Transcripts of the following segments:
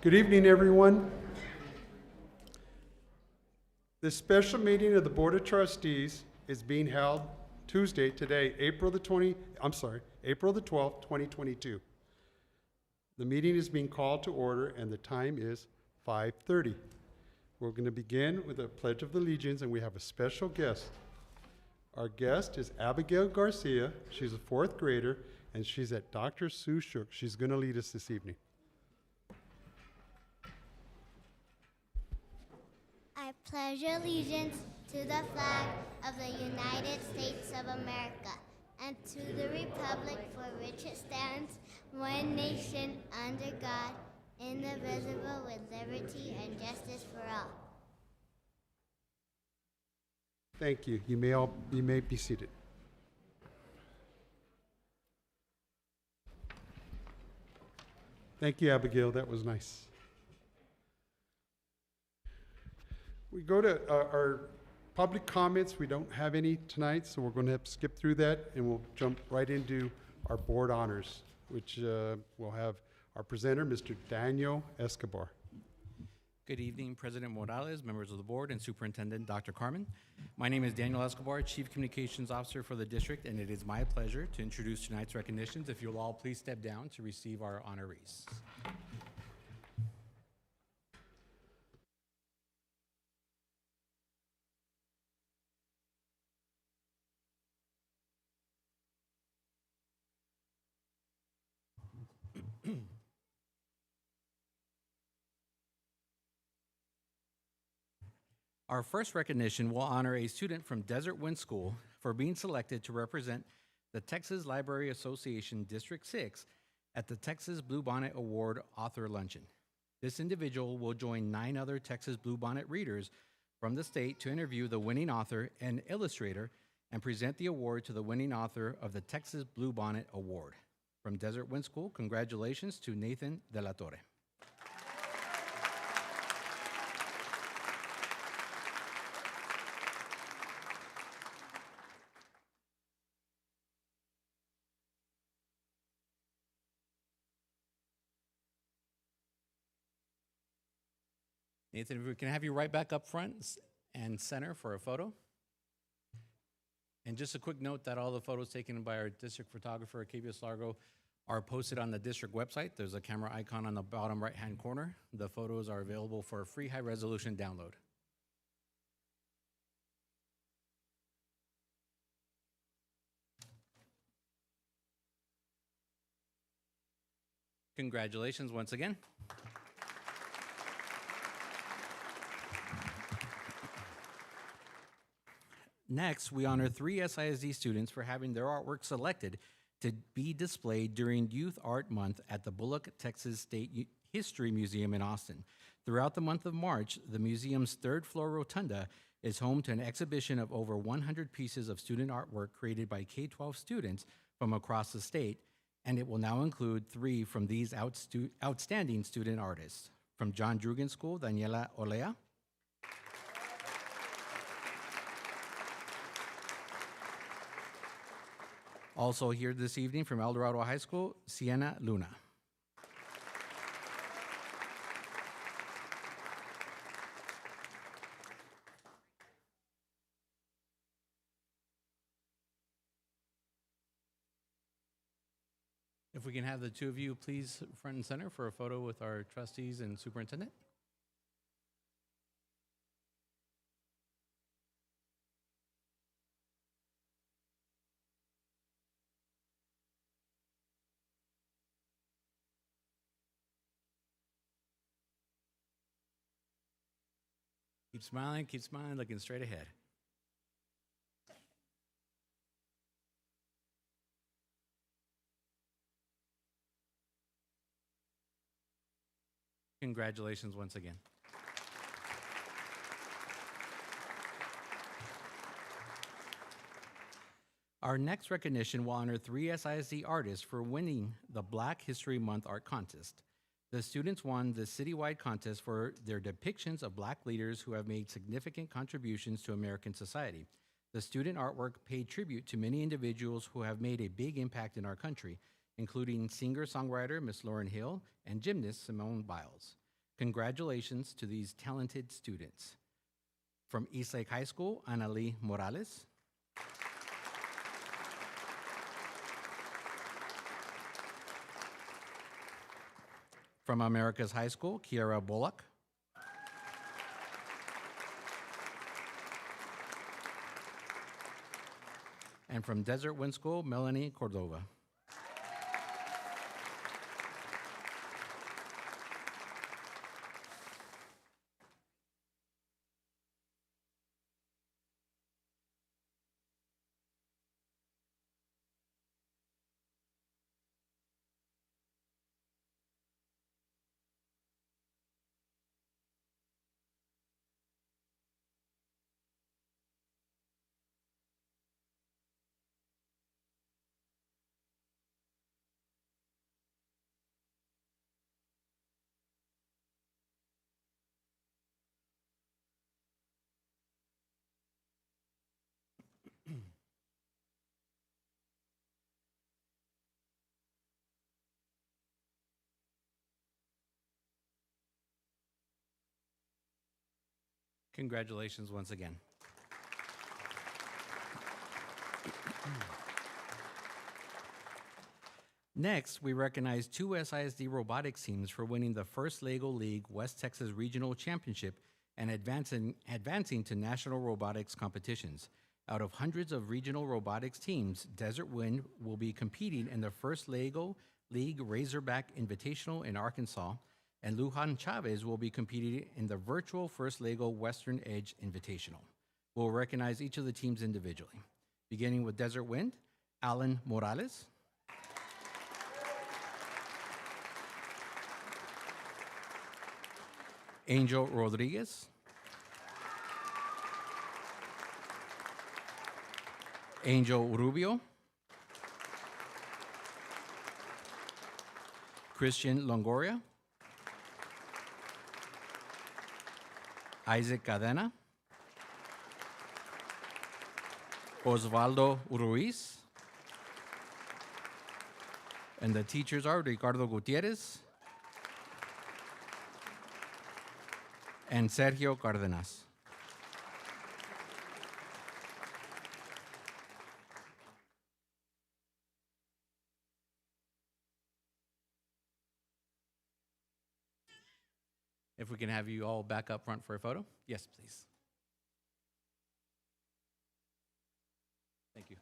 Good evening, everyone. This special meeting of the Board of Trustees is being held Tuesday, today, April the 12th, 2022. The meeting is being called to order and the time is 5:30. We're going to begin with a Pledge of Allegiance and we have a special guest. Our guest is Abigail Garcia. She's a fourth grader and she's at Dr. Sue Shook. She's going to lead us this evening. I pledge allegiance to the flag of the United States of America and to the republic for which it stands, one nation, under God, indivisible, with liberty and justice for all. Thank you. You may be seated. Thank you, Abigail. That was nice. We go to our public comments. We don't have any tonight, so we're going to have to skip through that, and we'll jump right into our board honors, which we'll have our presenter, Mr. Daniel Escobar. Good evening, President Morales, members of the board, and Superintendent Dr. Carmen. My name is Daniel Escobar, Chief Communications Officer for the district, and it is my pleasure to introduce tonight's recognitions. If you'll all please step down to receive our honorees. Our first recognition will honor a student from Desert Wind School for being selected to represent the Texas Library Association District 6 at the Texas Bluebonnet Award Author Luncheon. This individual will join 9 other Texas Bluebonnet readers from the state to interview the winning author and illustrator and present the award to the winning author of the Texas Bluebonnet Award. From Desert Wind School, congratulations to Nathan De La Torre. Nathan, if we can have you right back up front and center for a photo. And just a quick note that all the photos taken by our district photographer, Acabius Largo, are posted on the district website. There's a camera icon on the bottom right-hand corner. The photos are available for a free high-resolution download. Congratulations once again. Next, we honor 3 SISD students for having their artwork selected to be displayed during Youth Art Month at the Bullock, Texas State History Museum in Austin. Throughout the month of March, the museum's 3rd floor rotunda is home to an exhibition of over 100 pieces of student artwork created by K-12 students from across the state, and it will now include 3 from these outstanding student artists. From John Drugan School, Daniela Olea. Also here this evening from El Dorado High School, Sienna Luna. If we can have the two of you please front and center for a photo with our trustees and superintendent. Keep smiling, looking straight ahead. Congratulations once again. Our next recognition will honor 3 SISD artists for winning the Black History Month Art Contest. The students won the citywide contest for their depictions of Black leaders who have made significant contributions to American society. The student artwork paid tribute to many individuals who have made a big impact in our country, including singer-songwriter Miss Lauryn Hill and gymnast Simone Biles. Congratulations to these talented students. From Eastlake High School, Annalie Morales. From America's High School, Kiara Bullock. And from Desert Wind School, Melanie Cordova. Congratulations once again. Next, we recognize two SISD robotics teams for winning the first LEGO League West Texas Regional Championship and advancing to national robotics competitions. Out of hundreds of regional robotics teams, Desert Wind will be competing in the first LEGO League Razorback Invitational in Arkansas, and Lujan Chavez will be competing in the virtual first LEGO Western Edge Invitational. We'll recognize each of the teams individually. Beginning with Desert Wind, Alan Morales. Angel Rodriguez. Angel Rubio. Christian Longoria. Isaac Cadena. Osvaldo Ruiz. And the teachers are Ricardo Gutierrez and Sergio Cardenas. If we can have you all back up front for a photo. Yes, please. Thank you.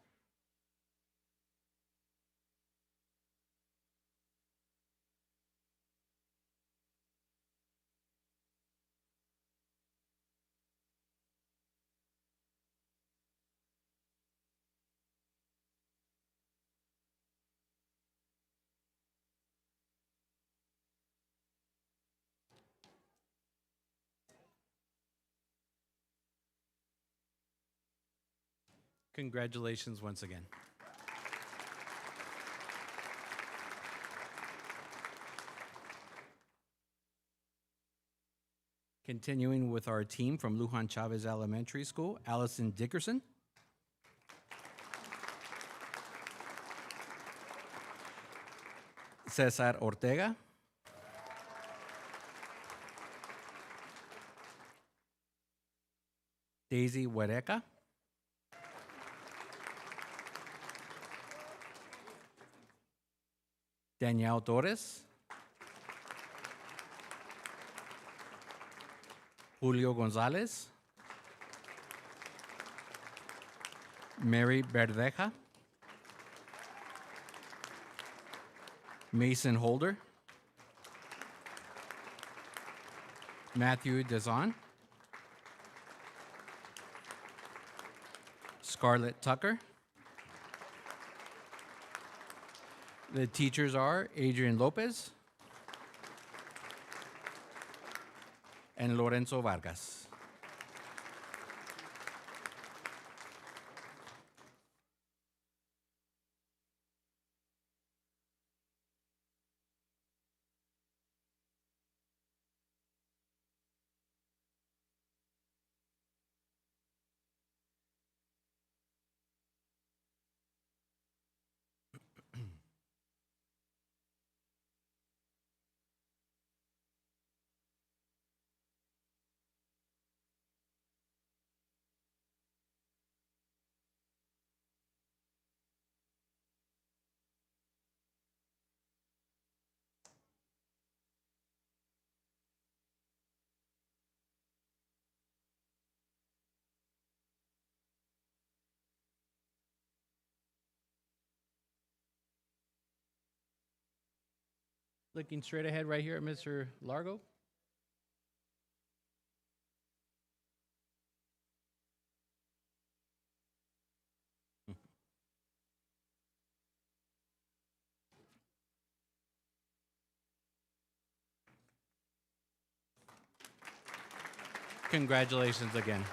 Congratulations once again. Continuing with our team from Lujan Chavez Elementary School, Allison Dickerson. Cesar Ortega. Daisy Huereca. Danielle Torres. Julio Gonzalez. Mary Verdeja. Mason Holder. Matthew Dezon. Scarlett Tucker. The teachers are Adrian Lopez and Lorenzo Vargas. Looking straight ahead right here at Mr. Largo. Congratulations again.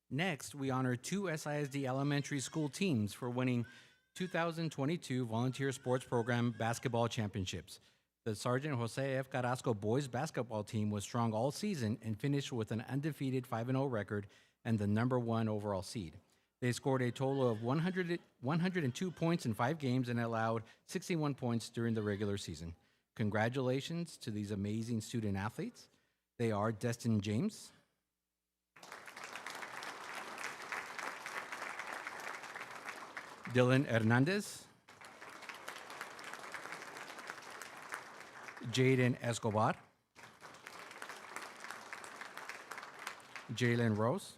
Next, we honor two SISD elementary school teams for winning 2022 Volunteer Sports Program basketball championships. The Sergeant Jose F. Carrasco boys basketball team was strong all season and finished with an undefeated 5-0 record and the number 1 overall seed. They scored a total of 102 points in 5 games and allowed 61 points during the regular season. Congratulations to these amazing student athletes. They are Destin James, Dylan Hernandez, Jaden Escobar, Jalen Rose,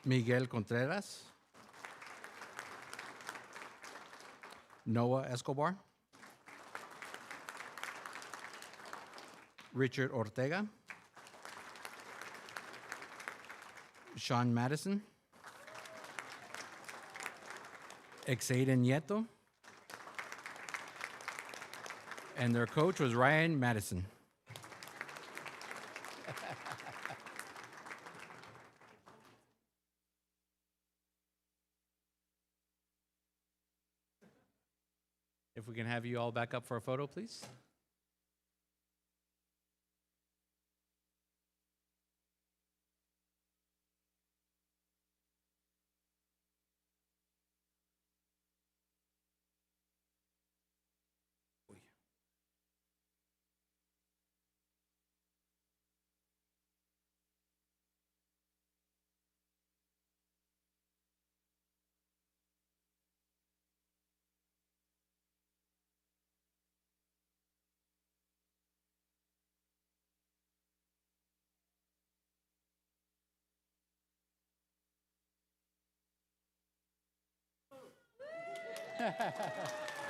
Miguel Contreras, Noah Escobar, Richard Ortega, Sean Madison, Exaiden Nieto, and their coach was Ryan Madison. If we can have you all back up for a photo, please.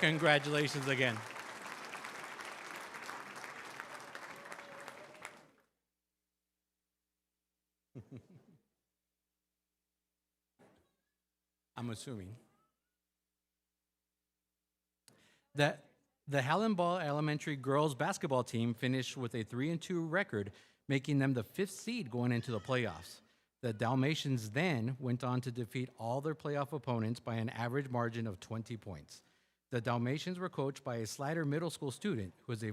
Congratulations again. I'm assuming. The Hallenball Elementary girls basketball team finished with a 3-2 record, making them the 5th seed going into the playoffs. The Dalmatians then went on to defeat all their playoff opponents by an average margin of 20 points. The Dalmatians were coached by a Slider Middle School student who is a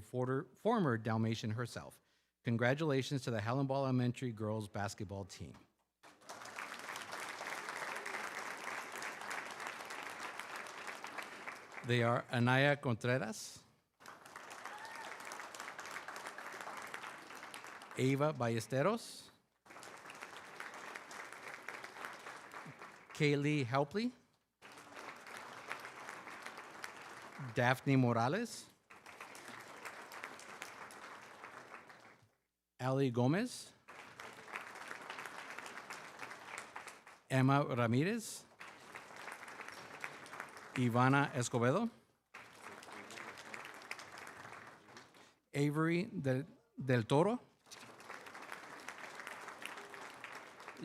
former Dalmatian herself. Congratulations to the Hallenball Elementary girls basketball team. They are Anaya Contreras, Ava Ballesteros, Kaylee Helpley, Daphne Morales, Ali Gomez, Emma Ramirez, Ivana Escobedo, Avery del Toro,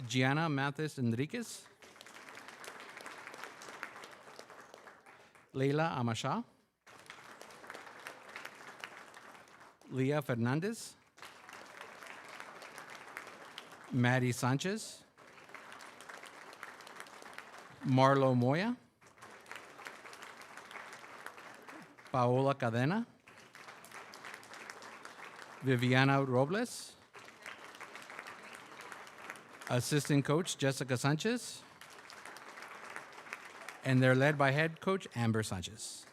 Gianna Mathis Enriquez, Leila Amasha, Leah Fernandez, Maddie Sanchez, Marlo Moya, Paola Cadena, Viviana Robles, assistant coach Jessica Sanchez, and they're led by head coach Amber Sanchez.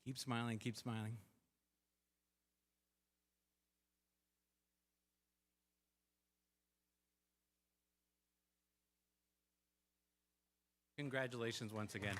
Keep smiling, keep smiling. Congratulations once again.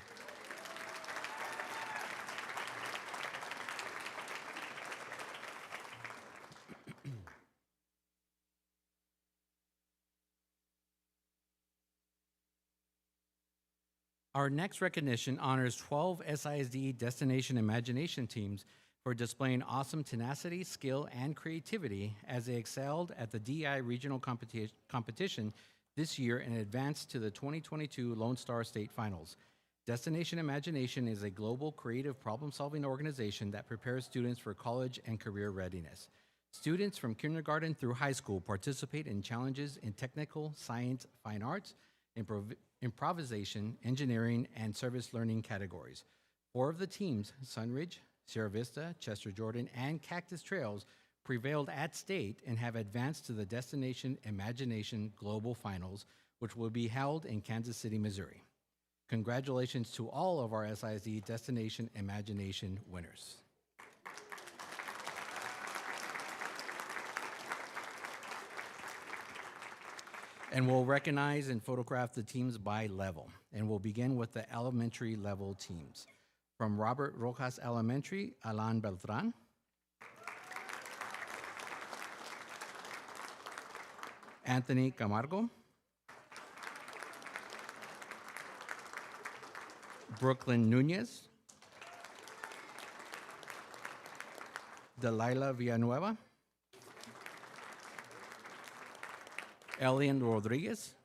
Our next recognition honors 12 SISD Destination Imagination teams for displaying awesome tenacity, skill, and creativity as they excelled at the DI regional competition this year and advanced to the 2022 Lone Star State Finals. Destination Imagination is a global creative problem-solving organization that prepares students for college and career readiness. Students from kindergarten through high school participate in challenges in technical, science, fine arts, improvisation, engineering, and service learning categories. 4 of the teams, Sunridge, Sierra Vista, Chester Jordan, and Cactus Trails, prevailed at state and have advanced to the Destination Imagination Global Finals, which will be held in Kansas City, Missouri. Congratulations to all of our SISD Destination Imagination winners. And we'll recognize and photograph the teams by level. And we'll begin with the elementary level teams. From Robert Rojas Elementary, Alan Beltran. Anthony Camargo. Brooklyn Nunez. Delilah Villanueva. Elian Rodriguez.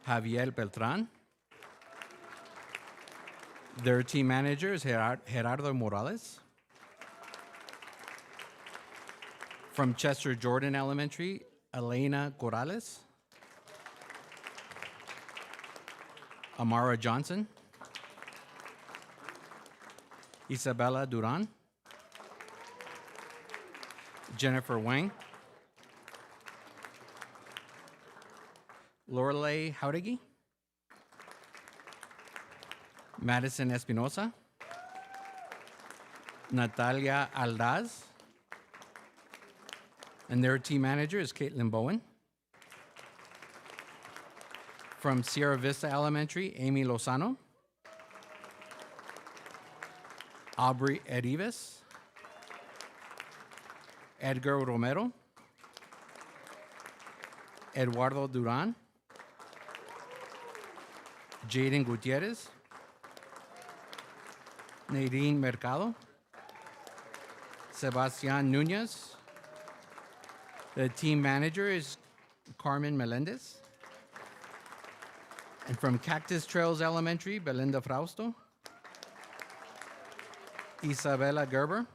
Javier Beltran. Their team manager is Gerardo Morales. From Chester Jordan Elementary, Elena Corrales. Amara Johnson. Isabella Duran. Jennifer Wang. Lorelei Hautegui. Madison Espinosa. Natalia Aldaz. And their team manager is Caitlin Bowen. From Sierra Vista Elementary, Amy Lozano. Aubrey Edives. Edgar Romero. Eduardo Duran. Jaden Gutierrez. Nadine Mercado. Sebastian Nunez. The team manager is Carmen Melendez. And from Cactus Trails Elementary, Belinda Frausto. Isabella Gerber.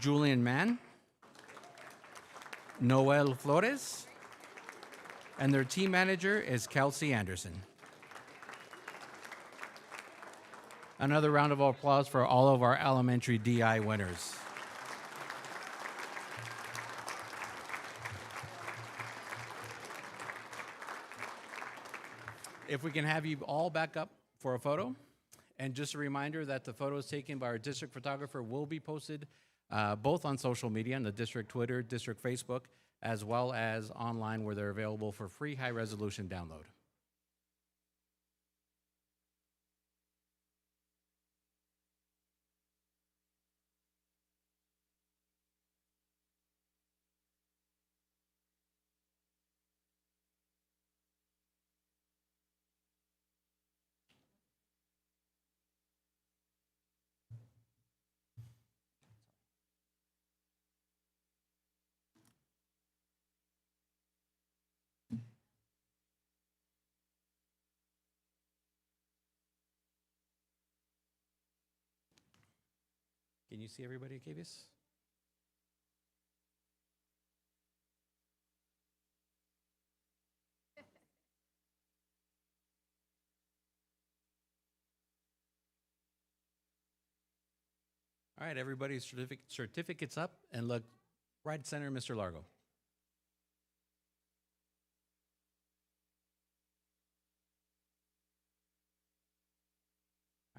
Julian Mann. Noel Flores. And their team manager is Kelsey Anderson. Another round of applause for all of our elementary DI winners. If we can have you all back up for a photo. And just a reminder that the photos taken by our district photographer will be posted both on social media, on the district Twitter, district Facebook, as well as online where they're available for free high-resolution download. Can you see everybody, Octavius? All right, everybody's certificates up and look right center, Mr. Largo.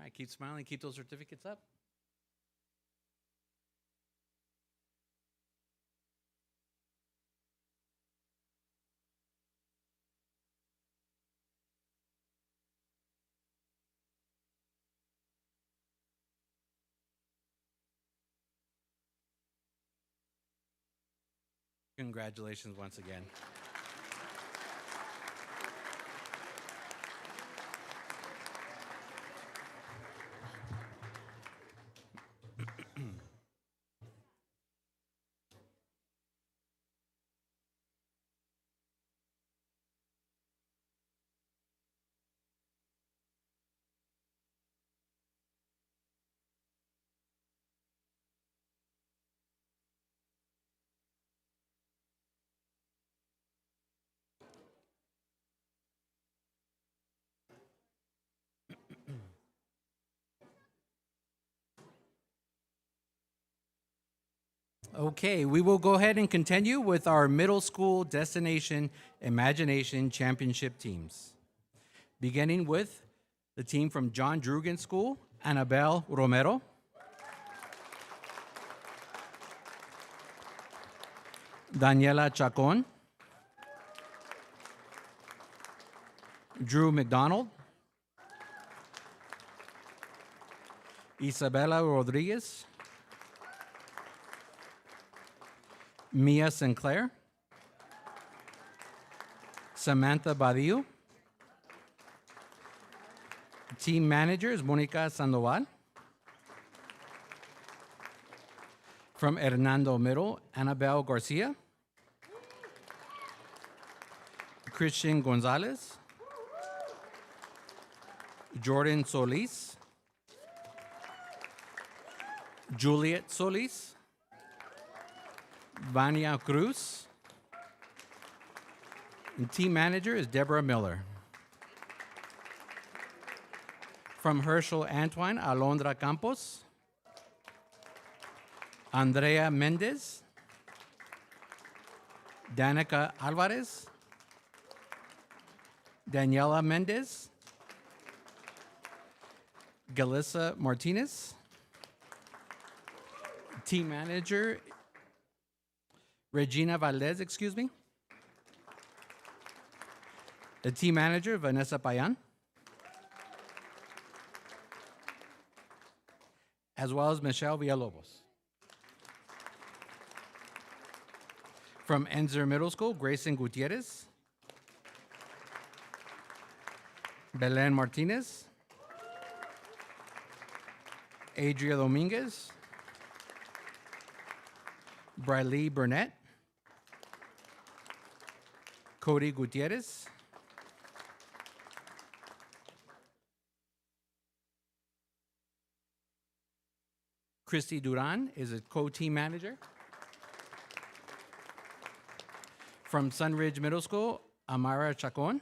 All right, keep smiling, keep those certificates up. Congratulations once again. Okay, we will go ahead and continue with our middle school destination imagination championship teams. Beginning with the team from John Drugan School, Annabelle Romero. Daniela Chacon. Drew McDonald. Isabella Rodriguez. Mia Sinclair. Samantha Badillo. Team manager is Monica Sandoval. From Hernando Middle, Annabelle Garcia. Christian Gonzalez. Jordan Solis. Juliet Solis. Vania Cruz. And team manager is Deborah Miller. From Herschel Antoine, Alondra Campos. Andrea Mendez. Danica Alvarez. Daniela Mendez. Galissa Martinez. Team manager, Regina Valdez, excuse me. The team manager, Vanessa Payan. As well as Michelle Villalobos. From Enzer Middle School, Grayson Gutierrez. Belen Martinez. Adria Dominguez. Briley Burnett. Cody Gutierrez. Christy Duran is a co-team manager. From Sunridge Middle School, Amara Chacon.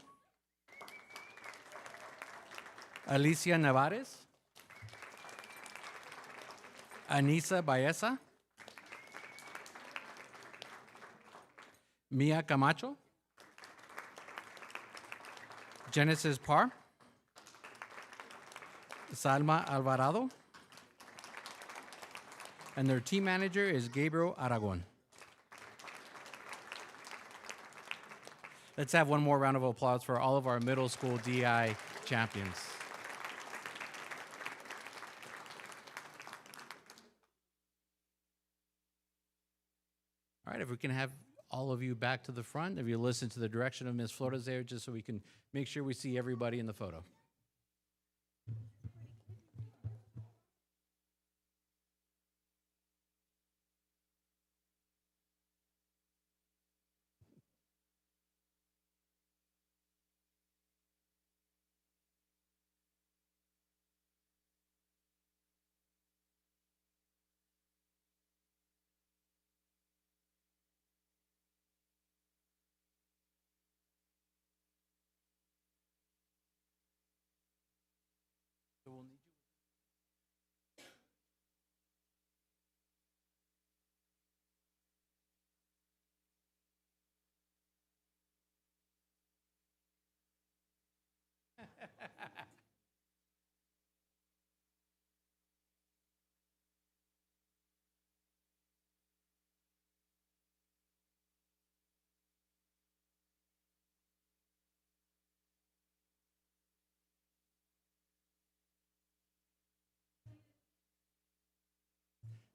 Alicia Navarez. Anisa Baeza. Mia Camacho. Genesis Parr. Salma Alvarado. And their team manager is Gabriel Aragon. Let's have one more round of applause for all of our middle school DI champions. All right, if we can have all of you back to the front, if you listen to the direction of Ms. Flores there, just so we can make sure we see everybody in the photo.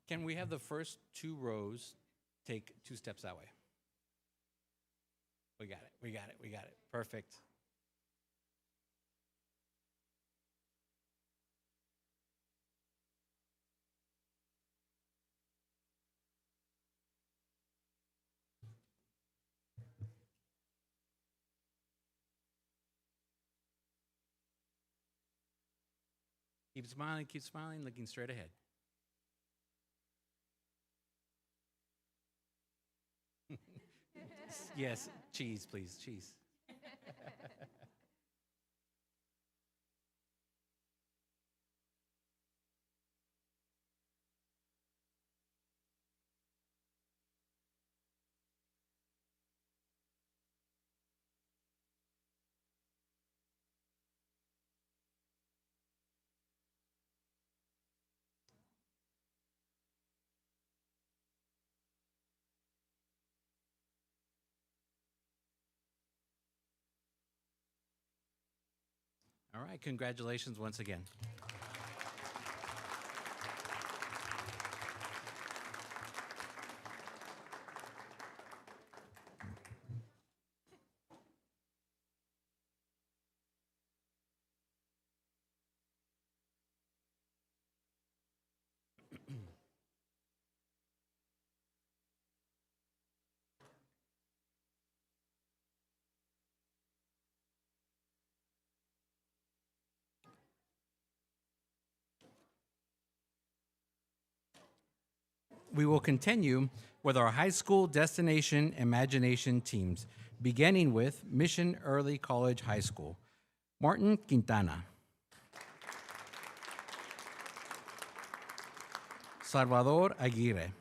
Can we have the first two rows take 2 steps that way? We got it, we got it, we got it. Perfect. Keep smiling, looking straight ahead. Yes, cheese, please, cheese. All right, congratulations once again. We will continue with our high school destination imagination teams, beginning with Mission Early College High School. Martin Quintana. Salvador Aguirre.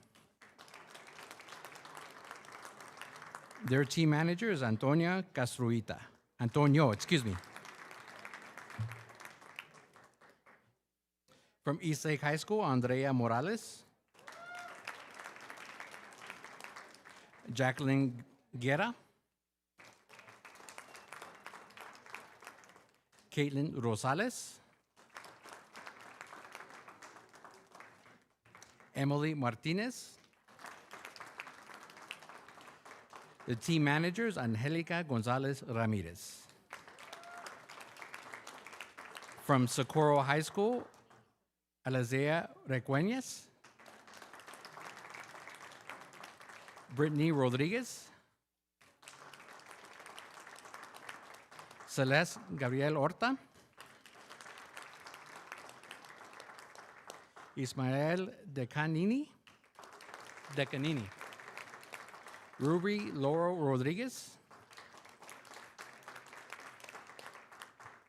Their team manager is Antonio, excuse me. From Eastlake High School, Andrea Morales. Jacqueline Guerra. Caitlin Rosales. Emily Martinez. The team managers, Angelica Gonzalez Ramirez. From Socorro High School, Alizea Requeñas. Brittany Rodriguez. Celeste Gabriel Horta. Ismael Decanini. Ruby Laurel Rodriguez.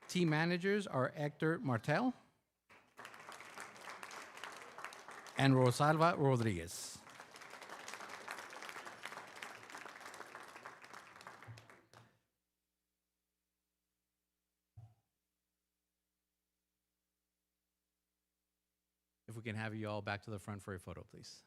Team managers are Hector Martel and Rosalva Rodriguez. If we can have you all back to the front for a photo, please.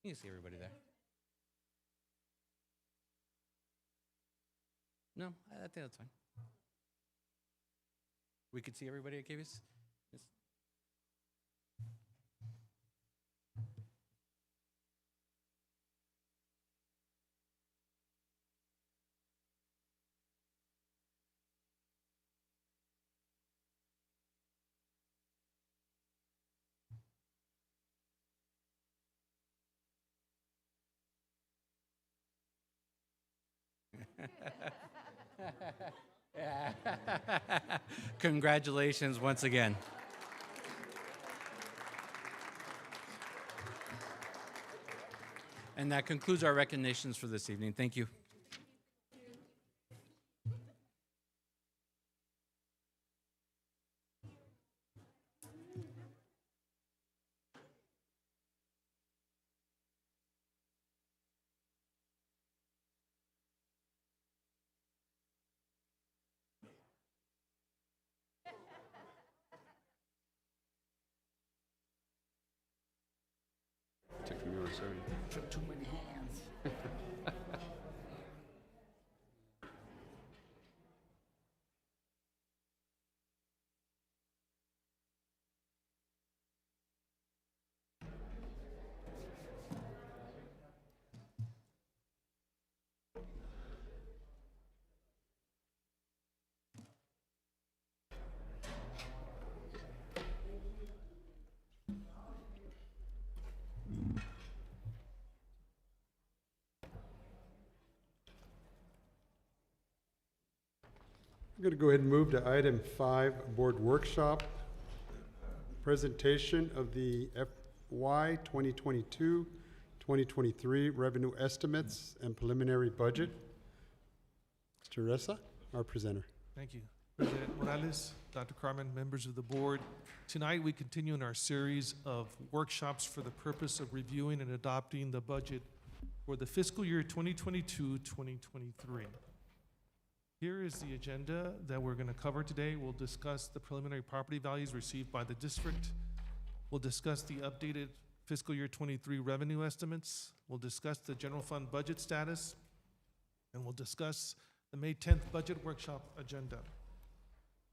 You see everybody there? No, I think that's fine. We could see everybody at KBS? Yes. Congratulations once again. And that concludes our recognitions for this evening. Thank you. Took from yours, sorry. Took too many hands. I'm going to go ahead and move to item 5, board workshop. Presentation of the FY 2022-2023 revenue estimates and preliminary budget. Mr. Ressa, our presenter. Thank you. President Morales, Dr. Carmen, members of the board. Tonight, we continue in our series of workshops for the purpose of reviewing and adopting the budget for the fiscal year 2022-2023. Here is the agenda that we're going to cover today. We'll discuss the preliminary property values received by the district. We'll discuss the updated fiscal year 23 revenue estimates. We'll discuss the general fund budget status, and we'll discuss the May 10th budget workshop agenda.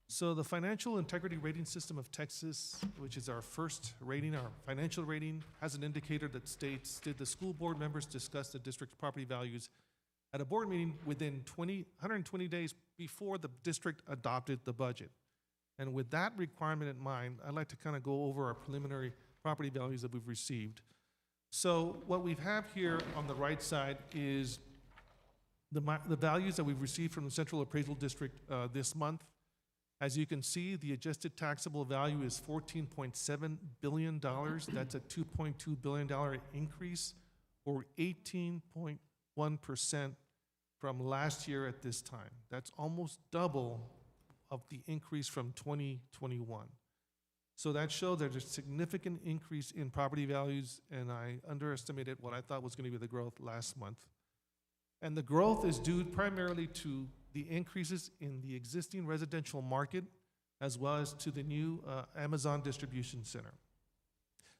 So the Financial Integrity Rating System of Texas, which is our first rating, our financial rating, has an indicator that states, did the school board members discuss the district's property values at a board meeting within 120 days before the district adopted the budget? And with that requirement in mind, I'd like to kind of go over our preliminary property values that we've received. So what we have here on the right side is the values that we've received from the Central Appraisal District this month. As you can see, the adjusted taxable value is $14.7 billion. That's a $2.2 billion increase, or 18.1% from last year at this time. That's almost double of the increase from 2021. So that shows there's a significant increase in property values, and I underestimated what I thought was going to be the growth last month. And the growth is due primarily to the increases in the existing residential market, as well as to the new Amazon distribution center.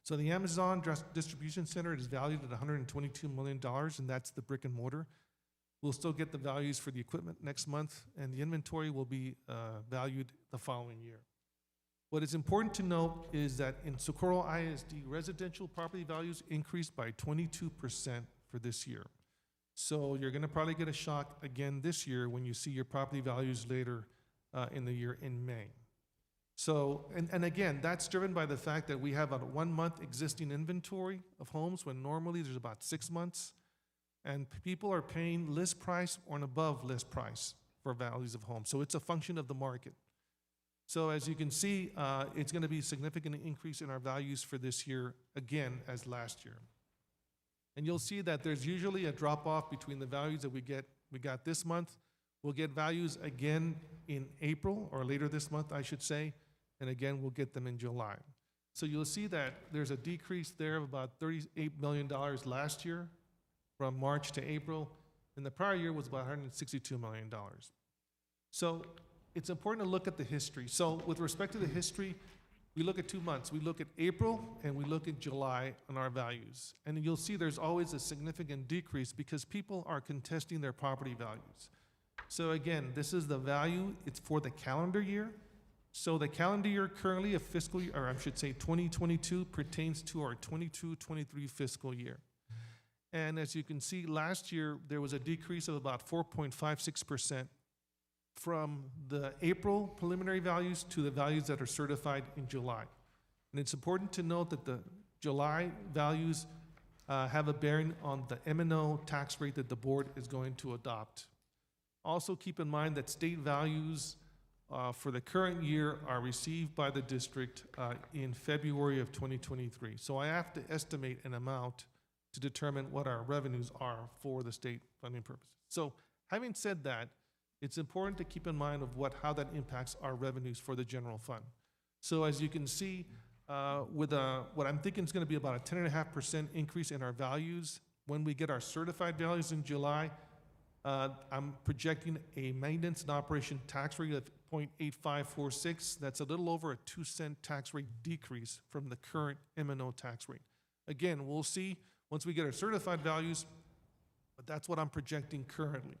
So the Amazon distribution center is valued at $122 million, and that's the brick and mortar. We'll still get the values for the equipment next month, and the inventory will be valued the following year. What is important to note is that in Socorro ISD, residential property values increased by 22% for this year. So you're gonna probably get a shock again this year when you see your property values later in the year in May. So, and again, that's driven by the fact that we have a 1 month existing inventory of homes when normally there's about 6 months. And people are paying list price or above list price for values of homes. So it's a function of the market. So as you can see, it's gonna be a significant increase in our values for this year, again, as last year. And you'll see that there's usually a drop-off between the values that we got this month. We'll get values again in April, or later this month, I should say, and again, we'll get them in July. So you'll see that there's a decrease there of about $38 million last year from March to April, and the prior year was about $162 million. So it's important to look at the history. So with respect to the history, we look at 2 months. We look at April and we look at July on our values. And you'll see there's always a significant decrease because people are contesting their property values. So again, this is the value, it's for the calendar year. So the calendar year currently of fiscal year, or I should say 2022, pertains to our 22-23 fiscal year. And as you can see, last year, there was a decrease of about 4.56% from the April preliminary values to the values that are certified in July. And it's important to note that the July values have a bearing on the M&O tax rate that the board is going to adopt. Also keep in mind that state values for the current year are received by the district in February of 2023. So I have to estimate an amount to determine what our revenues are for the state funding purposes. So having said that, it's important to keep in mind of how that impacts our revenues for the general fund. So as you can see, with what I'm thinking is going to be about a 10.5% increase in our values. When we get our certified values in July, I'm projecting a maintenance and operation tax rate of 0.8546. That's a little over a 2-cent tax rate decrease from the current M&O tax rate. Again, we'll see once we get our certified values, but that's what I'm projecting currently.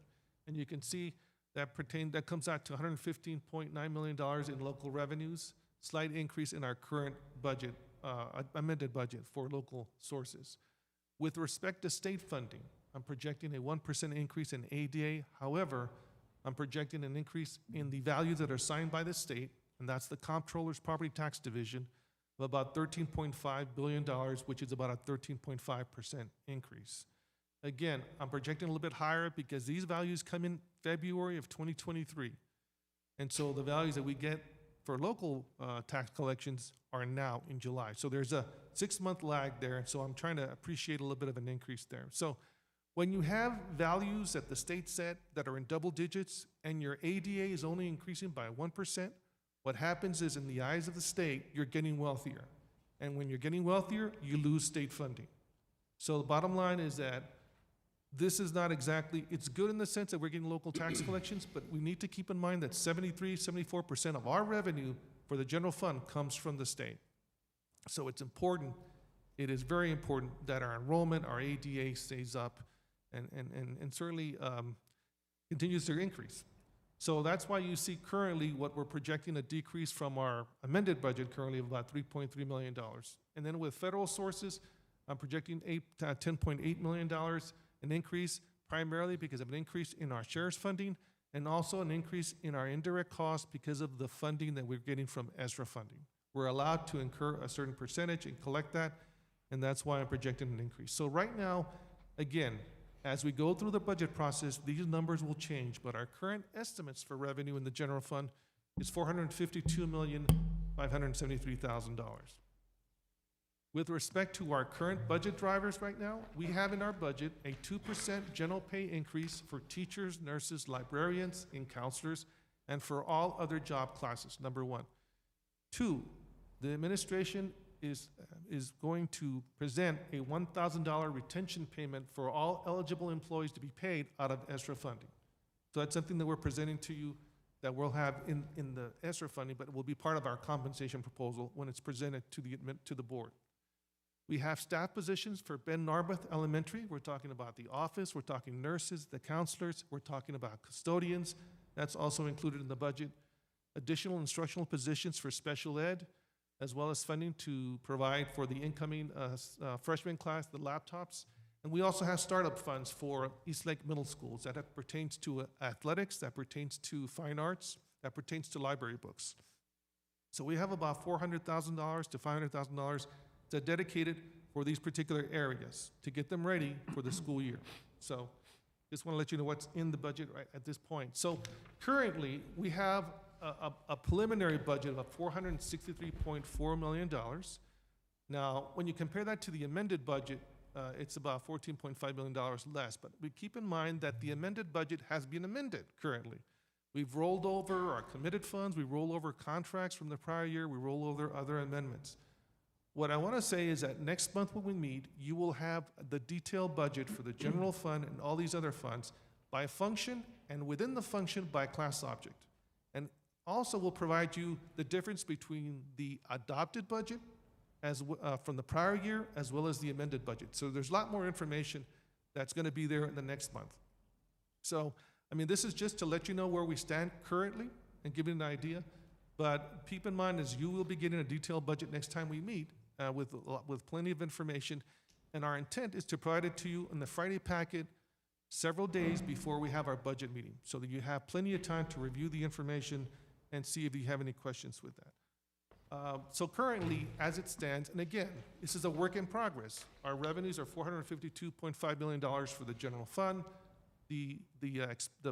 And you can see that comes out to $115.9 million in local revenues, slight increase in our current budget, amended budget for local sources. With respect to state funding, I'm projecting a 1% increase in ADA. However, I'm projecting an increase in the values that are signed by the state, and that's the Comptroller's Property Tax Division, of about $13.5 billion, which is about a 13.5% increase. Again, I'm projecting a little bit higher because these values come in February of 2023. And so the values that we get for local tax collections are now in July. So there's a 6-month lag there, and so I'm trying to appreciate a little bit of an increase there. So when you have values that the state set that are in double digits and your ADA is only increasing by 1%, what happens is in the eyes of the state, you're getting wealthier. And when you're getting wealthier, you lose state funding. So the bottom line is that this is not exactly, it's good in the sense that we're getting local tax collections, but we need to keep in mind that 74% of our revenue for the general fund comes from the state. So it's important, it is very important that our enrollment, our ADA stays up and certainly continues to increase. So that's why you see currently what we're projecting a decrease from our amended budget currently of about $3.3 million. And then with federal sources, I'm projecting $10.8 million, an increase primarily because of an increase in our sheriff's funding and also an increase in our indirect costs because of the funding that we're getting from ESRA funding. We're allowed to incur a certain percentage and collect that, and that's why I'm projecting an increase. So right now, again, as we go through the budget process, these numbers will change, but our current estimates for revenue in the general fund is $452,573,000. With respect to our current budget drivers right now, we have in our budget a 2% general pay increase for teachers, nurses, librarians, and counselors, and for all other job classes, number one. 2, the administration is going to present a $1,000 retention payment for all eligible employees to be paid out of ESRA funding. So that's something that we're presenting to you that we'll have in the ESRA funding, but it will be part of our compensation proposal when it's presented to the board. We have staff positions for Ben Narbuth Elementary. We're talking about the office, we're talking nurses, the counselors, we're talking about custodians. That's also included in the budget. Additional instructional positions for special ed, as well as funding to provide for the incoming freshman class, the laptops. And we also have startup funds for Eastlake Middle Schools that pertains to athletics, that pertains to fine arts, that pertains to library books. So we have about $400,000 to $500,000 that are dedicated for these particular areas to get them ready for the school year. So just want to let you know what's in the budget right at this point. So currently, we have a preliminary budget of $463.4 million. Now, when you compare that to the amended budget, it's about $14.5 million less. But we keep in mind that the amended budget has been amended currently. We've rolled over our committed funds, we roll over contracts from the prior year, we roll over other amendments. What I want to say is that next month when we meet, you will have the detailed budget for the general fund and all these other funds by function, and within the function by class object. And also will provide you the difference between the adopted budget from the prior year as well as the amended budget. So there's a lot more information that's going to be there in the next month. So, I mean, this is just to let you know where we stand currently and give you an idea. But keep in mind, as you will be getting a detailed budget next time we meet with plenty of information. And our intent is to provide it to you in the Friday packet several days before we have our budget meeting, so that you have plenty of time to review the information and see if you have any questions with that. So currently, as it stands, and again, this is a work in progress. Our revenues are $452.5 million for the general fund. The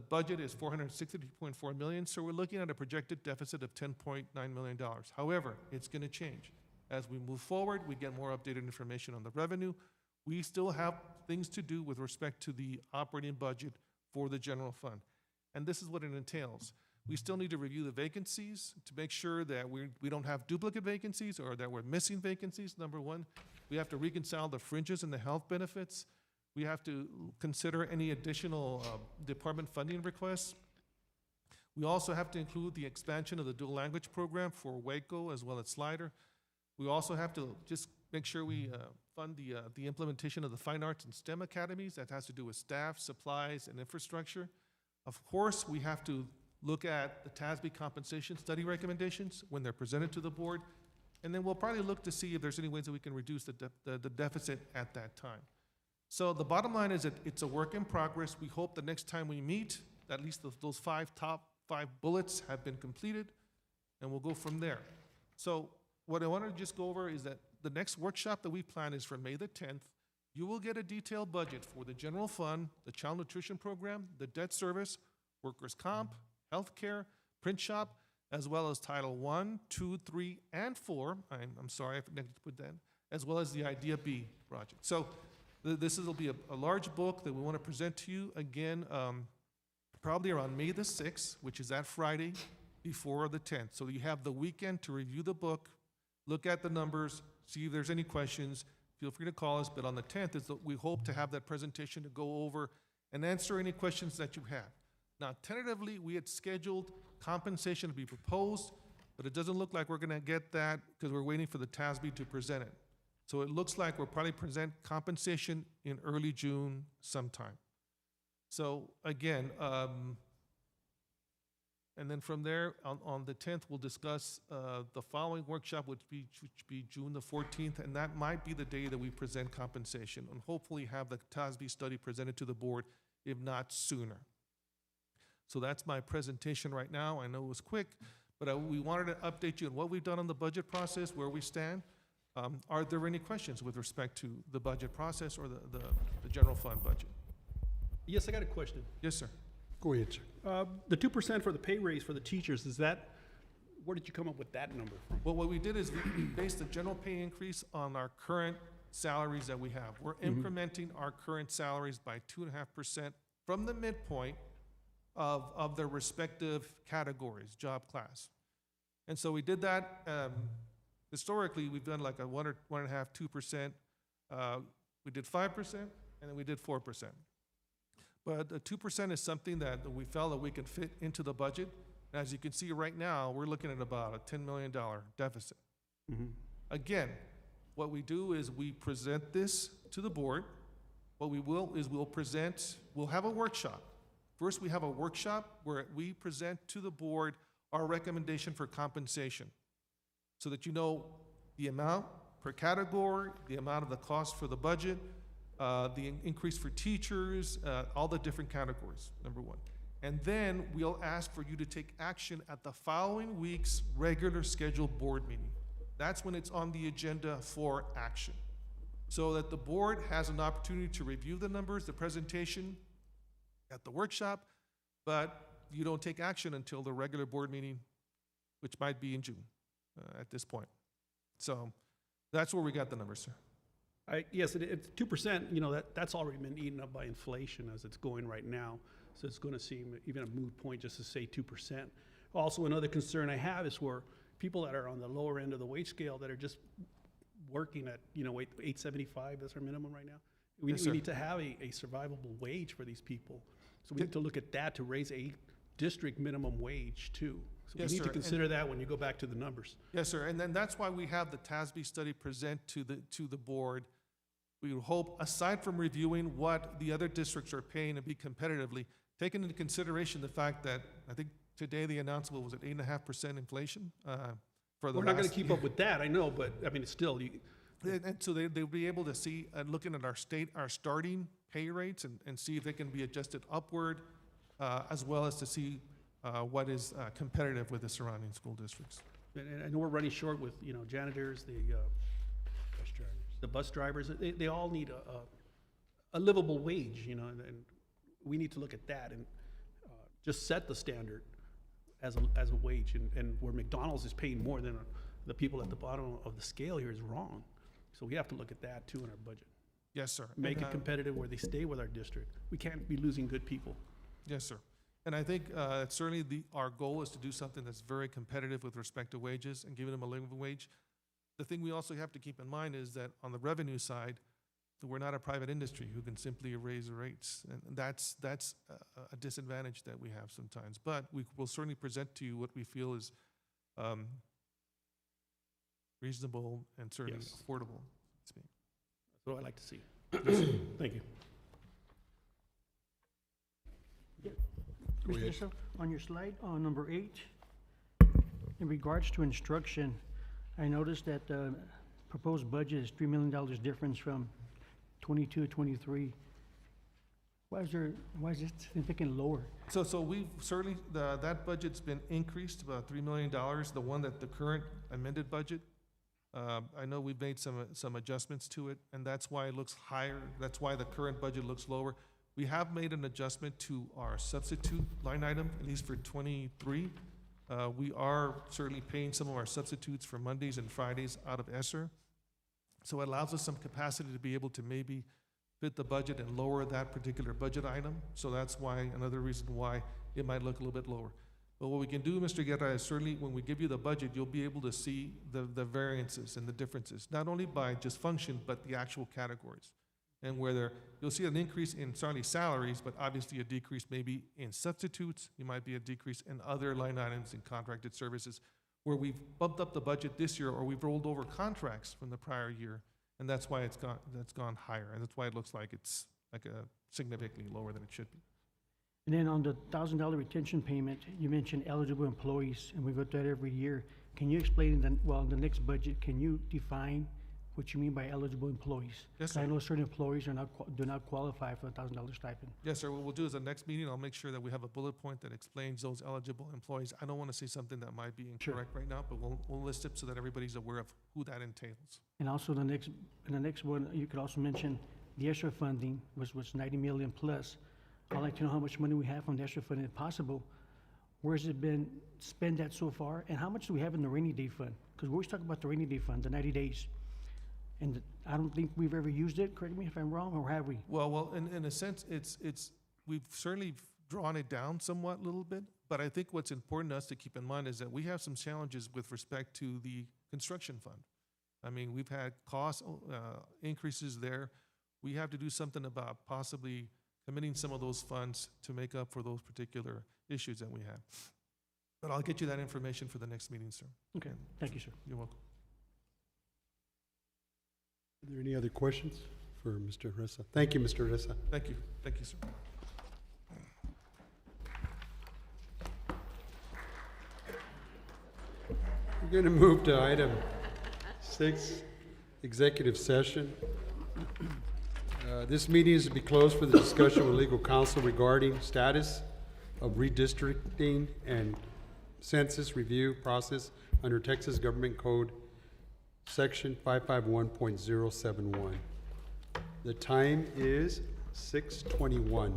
budget is 463.4 million, so we're looking at a projected deficit of $10.9 million. However, it's going to change. As we move forward, we get more updated information on the revenue. We still have things to do with respect to the operating budget for the general fund. And this is what it entails. We still need to review the vacancies to make sure that we don't have duplicate vacancies or that we're missing vacancies, number one. We have to reconcile the fringes and the health benefits. We have to consider any additional department funding requests. We also have to include the expansion of the dual language program for Waco as well as Slider. We also have to just make sure we fund the implementation of the fine arts and STEM academies. That has to do with staff, supplies, and infrastructure. Of course, we have to look at the TASB compensation study recommendations when they're presented to the board. And then we'll probably look to see if there's any ways that we can reduce the deficit at that time. So the bottom line is that it's a work in progress. We hope the next time we meet, at least those top five bullets have been completed, and we'll go from there. So what I want to just go over is that the next workshop that we plan is for May the 10th. You will get a detailed budget for the general fund, the child nutrition program, the debt service, workers' comp, healthcare, print shop, as well as Title I, II, III, and IV. I'm sorry, I forgot to put that, as well as the Idea B project. So this will be a large book that we want to present to you again, probably around May the 6th, which is that Friday before the 10th. So you have the weekend to review the book, look at the numbers, see if there's any questions. Feel free to call us, but on the 10th, we hope to have that presentation to go over and answer any questions that you have. Now, tentatively, we had scheduled compensation to be proposed, but it doesn't look like we're going to get that because we're waiting for the TASB to present it. So it looks like we'll probably present compensation in early June sometime. So again, and then from there, on the 10th, we'll discuss the following workshop, which be June the 14th, and that might be the day that we present compensation, and hopefully have the TASB study presented to the board, if not sooner. So that's my presentation right now. I know it was quick, but we wanted to update you on what we've done on the budget process, where we stand. Are there any questions with respect to the budget process or the general fund budget? Yes, I got a question. Yes, sir. Go ahead, sir. The 2% for the pay raise for the teachers, where did you come up with that number from? Well, what we did is we based the general pay increase on our current salaries that we have. We're incrementing our current salaries by 2.5% from the midpoint of their respective categories, job class. And so we did that. Historically, we've done like a 1.5%, 2%. We did 5%, and then we did 4%. But the 2% is something that we felt that we could fit into the budget. And as you can see right now, we're looking at about a $10 million deficit. Again, what we do is we present this to the board. What we will is we'll have a workshop. First, we have a workshop where we present to the board our recommendation for compensation so that you know the amount per category, the amount of the cost for the budget, the increase for teachers, all the different categories, number one. And then we'll ask for you to take action at the following week's regular scheduled board meeting. That's when it's on the agenda for action. So that the board has an opportunity to review the numbers, the presentation at the workshop, but you don't take action until the regular board meeting, which might be in June at this point. So that's where we got the numbers, sir. Yes, it's 2%, that's already been eaten up by inflation as it's going right now. So it's going to seem even a moot point just to say 2%. Also, another concern I have is where people that are on the lower end of the wage scale that are just working at, $8.75, that's our minimum right now. We need to have a survivable wage for these people. So we need to look at that to raise a district minimum wage too. So we need to consider that when you go back to the numbers. Yes, sir. And then that's why we have the TASB study present to the board. We hope, aside from reviewing what the other districts are paying and be competitively, taking into consideration the fact that I think today the announcement was at 8.5% inflation for the We're not going to keep up with that, I know, but I mean, it's still. And so they'll be able to see, looking at our starting pay rates and see if they can be adjusted upward, as well as to see what is competitive with the surrounding school districts. And I know we're running short with, janitors, the bus drivers. They all need a livable wage, and we need to look at that and just set the standard as a wage, and where McDonald's is paying more than the people at the bottom of the scale here is wrong. So we have to look at that too in our budget. Yes, sir. Make And, it competitive where they stay with our district. We can't be losing good people. Yes, sir. And I think certainly our goal is to do something that's very competitive with respect to wages and giving them a living wage. The thing we also have to keep in mind is that on the revenue side, we're not a private industry who can simply raise rates. And that's a disadvantage that we have sometimes. But we will certainly present to you what we feel is reasonable and certainly Yes. affordable. That's what I like to see. Thank you. Go Mr. ahead. Issa, on your slide, on number 8, in regards to instruction, I noticed that the proposed budget is $3 million difference from 22 to 23. Why is it significantly lower? So we've certainly, that budget's been increased about $3 million, the one that the current amended budget. I know we've made some adjustments to it, and that's why it looks higher. That's why the current budget looks lower. We have made an adjustment to our substitute line item, at least for 23. We are certainly paying some of our substitutes for Mondays and Fridays out of ESSER. So it allows us some capacity to be able to maybe fit the budget and lower that particular budget item. So that's why, another reason why it might look a little bit lower. But what we can do, Mr. Guerra, is certainly when we give you the budget, you'll be able to see the variances and the differences, not only by just function, but the actual categories. And you'll see an increase in certainly salaries, but obviously a decrease maybe in substitutes. You might be a decrease in other line items in contracted services, where we've bumped up the budget this year, or we've rolled over contracts from the prior year, and that's why that's gone higher, and that's why it looks like it's like a significantly lower than it should be. And then on the $1,000 retention payment, you mentioned eligible employees, and we go through that every year. Can you explain, in the next budget, can you define what you mean by eligible employees? Yes, 'Cause I sir. know certain employees do not qualify for a $1,000 stipend. Yes, sir. What we'll do is the next meeting, I'll make sure that we have a bullet point that explains those eligible employees. I don't want to say something that might be Sure. incorrect right now, but we'll list it so that everybody's aware of who that entails. And also in the next one, you could also mention the ESSER funding was 90 million plus. I'd like to know how much money we have from the ESSER funding, if possible. Where's it been spent at so far, and how much do we have in the rainy day fund? Because we always talk about the rainy day fund, the 90 days. And I don't think we've ever used it, correct me if I'm wrong, or have we? Well, in a sense, we've certainly drawn it down somewhat a little bit, but I think what's important to us to keep in mind is that we have some challenges with respect to the construction fund. I mean, we've had cost increases there. We have to do something about possibly committing some of those funds to make up for those particular issues that we have. But I'll get you that information for the next meeting, sir. Okay, thank you, sir. You're welcome. Are there any other questions for Mr. Ressa? Thank you, Mr. Ressa. Thank you. Thank you, sir. We're going to move to item 6, executive session. This meeting is to be closed for the discussion with legal counsel regarding status of redistricting and census review process under Texas Government Code Section 551.071. The time is 6:21.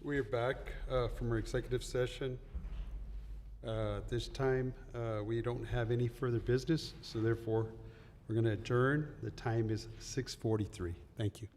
We are back from our executive session. This time, we don't have any further business, so therefore, we're going to adjourn. The time is 6:43. Thank you.